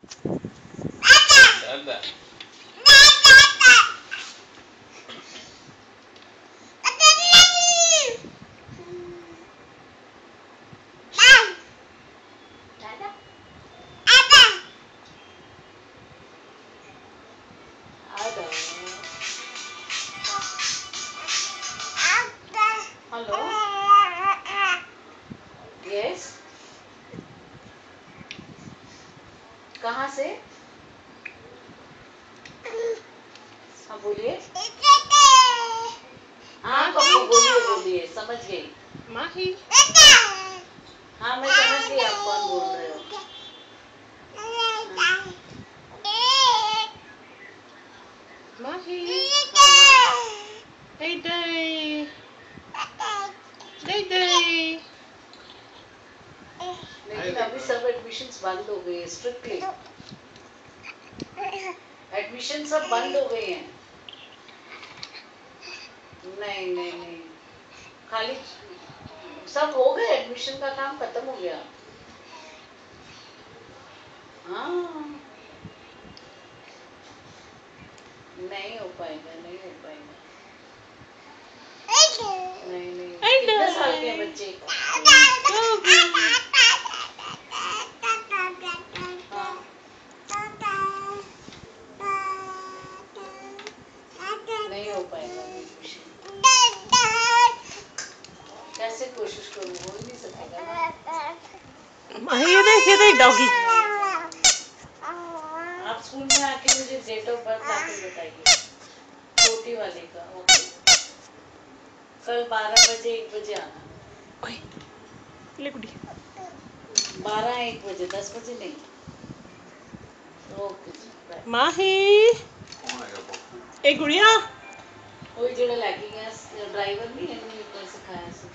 दादा hello yes कहाँ से? हाँ बोलिए। हाँ पप्पू बोलिए बोलिए समझ गई। माही हाँ मैं समझ गई आप कौन बोल रहे हो। माही हाँ। Day day Day day लेकिन अभी सब एडमिशन्स बंद हो गए हैं स्ट्रिक्टली। एडमिशन सब बंद हो गए हैं। नहीं नहीं नहीं खाली सब हो गए एडमिशन का काम खत्म हो गया। हाँ नहीं हो पाएगा नहीं हो पाएगा। नहीं नहीं कितने साल के हैं बच्चे? नहीं हो पाएगा एडमिशन। कैसे कोशिश करूँ हो ही नहीं सकेगा ना। माही ये देख डॉगी। आप स्कूल में आके मुझे डेट ऑफ बर्थ आके बताइए छोटी वाले का। ओके कल 12 बजे 1 बजे आना। ओए ले गुडी 12 1 बजे 10 बजे नहीं। ओके जी बाय। माही ए गुड़िया ਉਹ ਜਿਹੜਾ ਲੈ ਕੇ ਗਿਆ ਡਰਾਈਵਰ ਨਹੀਂ ਇਹਨੂੰ ਇੱਕ ਵਾਰ ਸਿਖਾਇਆ ਸੀ।